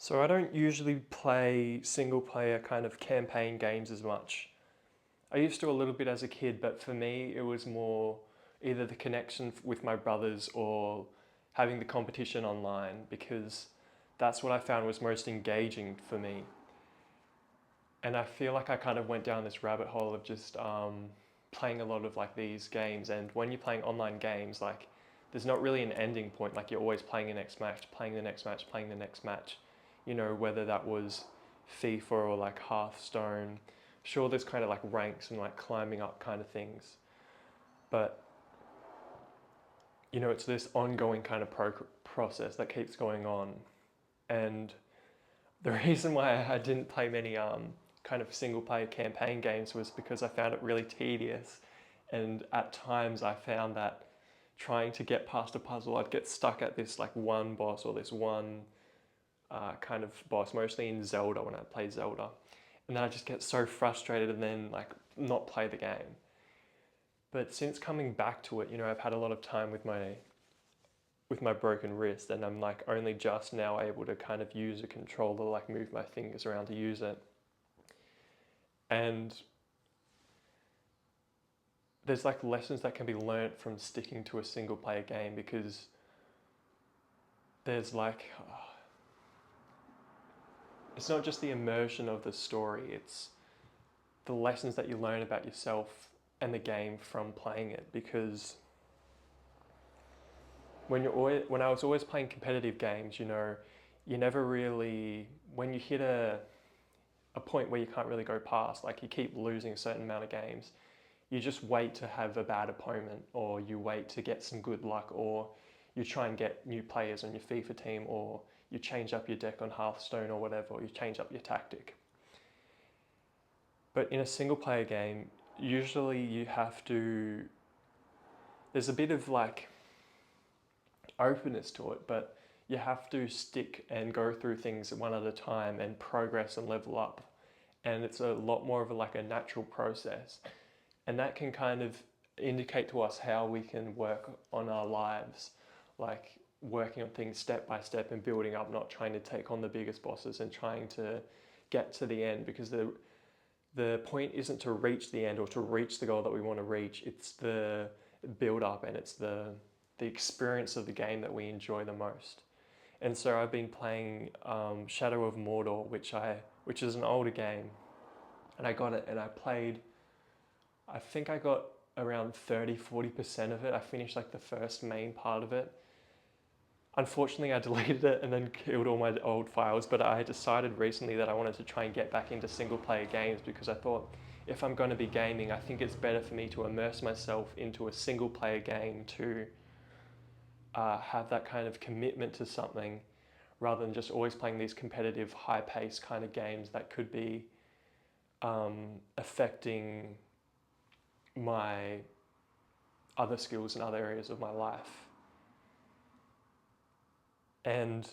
So I don't usually play single player kind of campaign games as much. I used to a little bit as a kid, but for me it was more either the connection with my brothers or having the competition online because that's what I found was most engaging for me. And I feel like I kind of went down this rabbit hole of just playing a lot of like these games. And when you're playing online games, like there's not really an ending point. Like you're always playing the next match, playing the next match, playing the next match. You know, whether that was FIFA or like Hearthstone. Sure, there's kind of like ranks and like climbing up kind of things, but you know, it's this ongoing kind of process that keeps going on. And the reason why I didn't play many kind of single player campaign games was because I found it really tedious. And at times I found that trying to get past a puzzle, I'd get stuck at this like one boss or this one kind of boss, mostly in Zelda when I play Zelda. And then I just get so frustrated and then like not play the game. But since coming back to it, you know, I've had a lot of time with my broken wrist, and I'm like only just now able to kind of use a controller, like move my fingers around to use it. And there's like lessons that can be learnt from sticking to a single player game because there's like it's not just the immersion of the story, it's the lessons that you learn about yourself and the game from playing it. Because when I was always playing competitive games, you know, you never really, when you hit a point where you can't really go past, like you keep losing a certain amount of games, you just wait to have a bad opponent, or you wait to get some good luck, or you try and get new players on your FIFA team, or you change up your deck on Hearthstone or whatever, or you change up your tactic. But in a single player game, usually you have to, there's a bit of like openness to it, but you have to stick and go through things one at a time and progress and level up. And it's a lot more of like a natural process. And that can kind of indicate to us how we can work on our lives, like working on things step by step and building up, not trying to take on the biggest bosses and trying to get to the end, because the point isn't to reach the end or to reach the goal that we want to reach. It's the build up, and it's the experience of the game that we enjoy the most. And so I've been playing Shadow of Mordor, which is an older game, and I got it and I played. I think I got around 30-40% of it. I finished like the first main part of it. Unfortunately, I deleted it and then killed all my old files, but I decided recently that I wanted to try and get back into single player games because I thought if I'm going to be gaming, I think it's better for me to immerse myself into a single player game to have that kind of commitment to something rather than just always playing these competitive, high paced kind of games that could be affecting my other skills in other areas of my life. And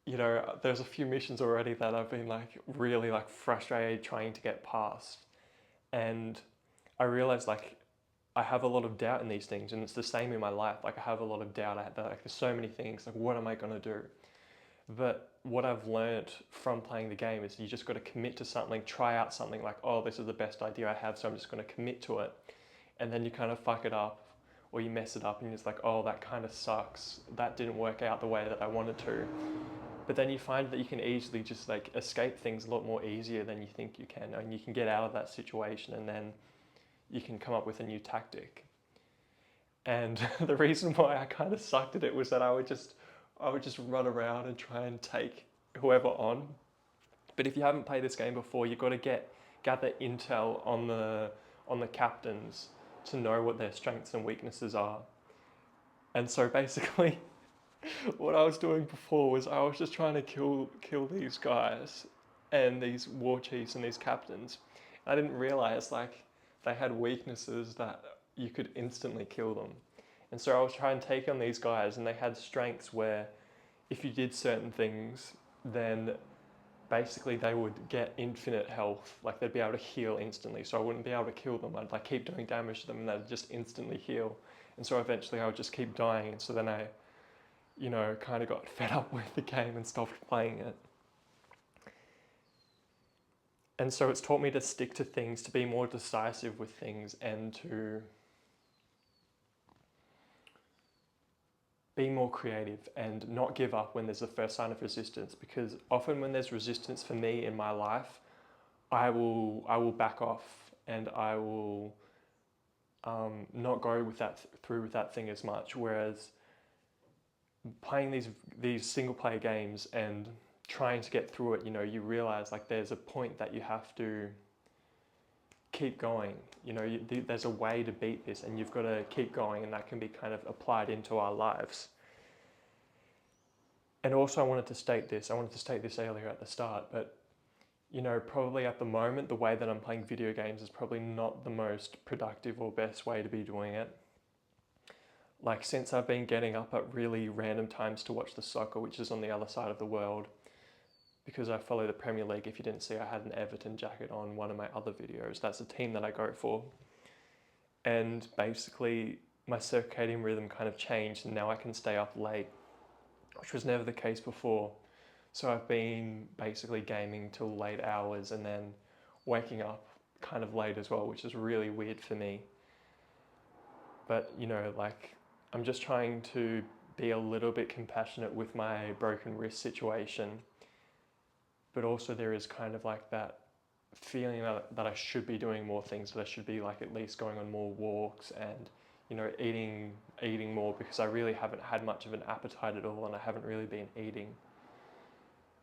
you know, there's a few missions already that I've been like really like frustrated trying to get past. And I realized like I have a lot of doubt in these things, and it's the same in my life. Like I have a lot of doubt at that. Like there's so many things. Like what am I gonna do? But what I've learned from playing the game is you just got to commit to something, try out something like, oh, this is the best idea I have, so I'm just going to commit to it. And then you kind of fuck it up or you mess it up and you're just like, oh, that kind of sucks. That didn't work out the way that I wanted to. But then you find that you can easily just like escape things a lot more easier than you think you can. And you can get out of that situation and then you can come up with a new tactic. And the reason why I kind of sucked at it was that I would just run around and try and take whoever on. But if you haven't played this game before, you've got to gather intel on the captains to know what their strengths and weaknesses are. And so basically, what I was doing before was I was just trying to kill these guys and these war chiefs and these captains. I didn't realize like they had weaknesses that you could instantly kill them. And so I was trying to take on these guys, and they had strengths where if you did certain things, then basically they would get infinite health. Like they'd be able to heal instantly. So I wouldn't be able to kill them. I'd like keep doing damage to them and they'd just instantly heal. And so eventually I would just keep dying. And so then you know, kind of got fed up with the game and stopped playing it. And so it's taught me to stick to things, to be more decisive with things, and to be more creative and not give up when there's the first sign of resistance. Because often when there's resistance for me in my life, I will back off, and I will not go with that through with that thing as much. Whereas playing these single player games and trying to get through it, you know, you realize like there's a point that you have to keep going. You know, there's a way to beat this, and you've got to keep going, and that can be kind of applied into our lives. And also, I wanted to state this earlier at the start, but you know, probably at the moment, the way that I'm playing video games is probably not the most productive or best way to be doing it. Like, since I've been getting up at really random times to watch the soccer, which is on the other side of the world, because I follow the Premier League. If you didn't see, I had an Everton jacket on one of my other videos. That's the team that I go for. And basically, my circadian rhythm kind of changed, and now I can stay up late, which was never the case before. So I've been basically gaming till late hours and then waking up kind of late as well, which is really weird for me. But, you know, like, I'm just trying to be a little bit compassionate with my broken wrist situation. But also there is kind of like that feeling that I should be doing more things, that I should be like at least going on more walks and, you know, eating more, because I really haven't had much of an appetite at all, and I haven't really been eating,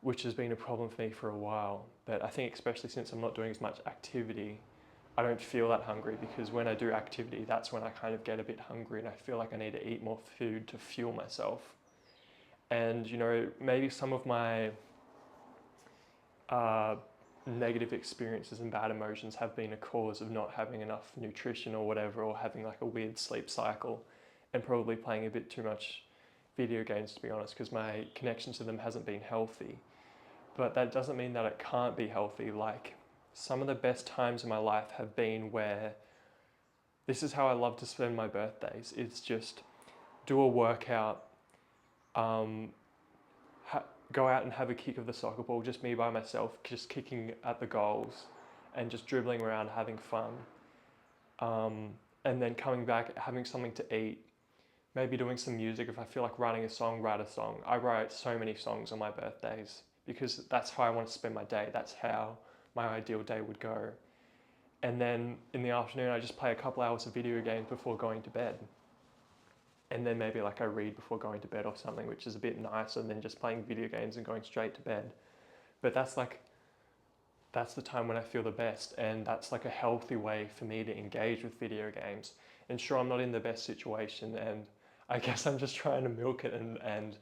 which has been a problem for me for a while. But I think especially since I'm not doing as much activity, I don't feel that hungry, because when I do activity, that's when I kind of get a bit hungry and I feel like I need to eat more food to fuel myself. And, you know, maybe some of my negative experiences and bad emotions have been a cause of not having enough nutrition or whatever, or having like a weird sleep cycle, and probably playing a bit too much video games, to be honest, because my connection to them hasn't been healthy. But that doesn't mean that it can't be healthy. Like, some of the best times in my life have been where this is how I love to spend my birthdays. It's just do a workout, go out and have a kick of the soccer ball, just me by myself, just kicking at the goals and just dribbling around, having fun. And then coming back, having something to eat, maybe doing some music. If I feel like writing a song, write a song. I write so many songs on my birthdays because that's how I want to spend my day. That's how my ideal day would go. And then in the afternoon, I just play a couple hours of video games before going to bed. And then maybe like I read before going to bed or something, which is a bit nicer than just playing video games and going straight to bed. But that's the time when I feel the best, and that's like a healthy way for me to engage with video games. And sure, I'm not in the best situation, and I guess I'm just trying to milk it and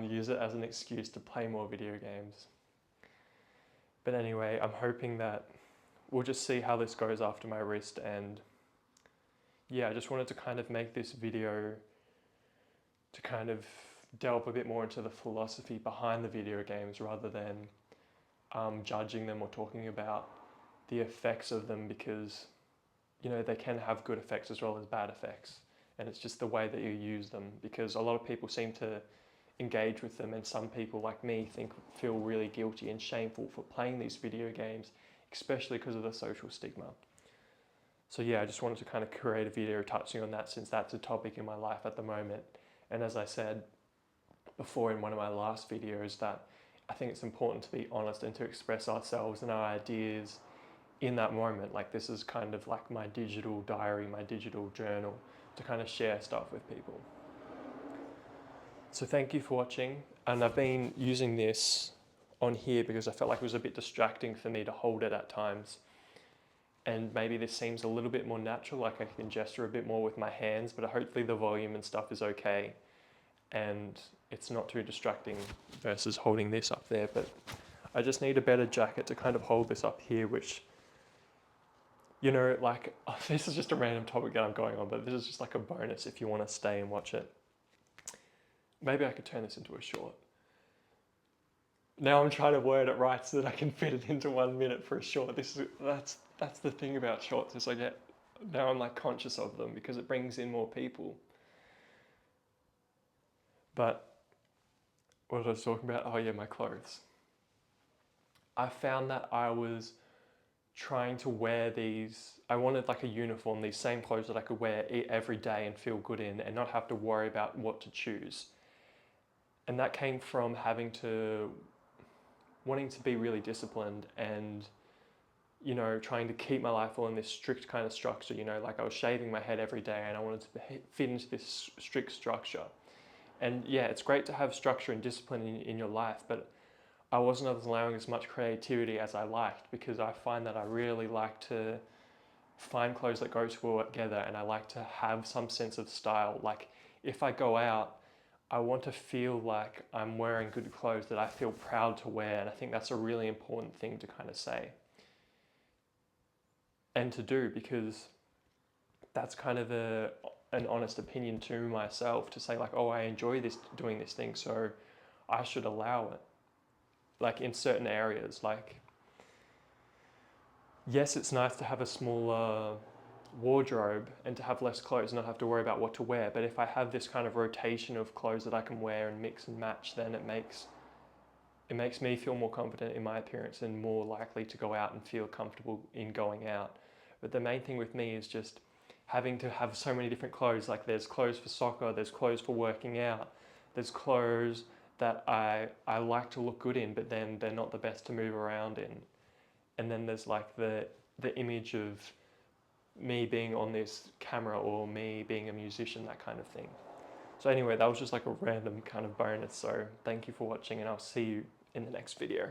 use it as an excuse to play more video games. But anyway, I'm hoping that we'll just see how this goes after my wrist. And yeah, I just wanted to kind of make this video to kind of delve a bit more into the philosophy behind the video games, rather than judging them or talking about the effects of them, because, you know, they can have good effects as well as bad effects. And it's just the way that you use them, because a lot of people seem to engage with them, and some people like me feel really guilty and shameful for playing these video games, especially because of the social stigma. So yeah, I just wanted to kind of create a video touching on that, since that's a topic in my life at the moment. And as I said before in one of my last videos, that I think it's important to be honest and to express ourselves and our ideas in that moment. Like, this is kind of like my digital diary, my digital journal, to kind of share stuff with people. So thank you for watching. And I've been using this on here because I felt like it was a bit distracting for me to hold it at times. And maybe this seems a little bit more natural, like I can gesture a bit more with my hands, but hopefully the volume and stuff is okay and it's not too distracting versus holding this up there. But I just need a better jacket to kind of hold this up here, which, you know, like, this is just a random topic that I'm going on, but this is just like a bonus if you want to stay and watch it. Maybe I could turn this into a short. Now I'm trying to word it right so that I can fit it into 1 minute for a short. That's the thing about shorts, is now I'm like conscious of them because it brings in more people. But what was I talking about? Oh yeah, my clothes. I found that I was trying to wear these, I wanted like a uniform, these same clothes that I could wear every day and feel good in and not have to worry about what to choose. And that came from wanting to be really disciplined and, you know, trying to keep my life all in this strict kind of structure, you know, like I was shaving my head every day and I wanted to fit into this strict structure. And yeah, it's great to have structure and discipline in your life, but I wasn't allowing as much creativity as I liked, because I find that I really like to find clothes that go together and I like to have some sense of style. Like if I go out, I want to feel like I'm wearing good clothes that I feel proud to wear. And I think that's a really important thing to kind of say and to do, because that's kind of an honest opinion to myself, to say like, oh, I enjoy doing this thing, so I should allow it. Like in certain areas, like yes, it's nice to have a smaller wardrobe and to have less clothes and not have to worry about what to wear. But if I have this kind of rotation of clothes that I can wear and mix and match, then it makes me feel more confident in my appearance and more likely to go out and feel comfortable in going out. But the main thing with me is just having to have so many different clothes. Like there's clothes for soccer, there's clothes for working out, there's clothes that I like to look good in, but then they're not the best to move around in. And then there's like the image of me being on this camera or me being a musician, that kind of thing. So anyway, that was just like a random kind of bonus. So thank you for watching and I'll see you in the next video.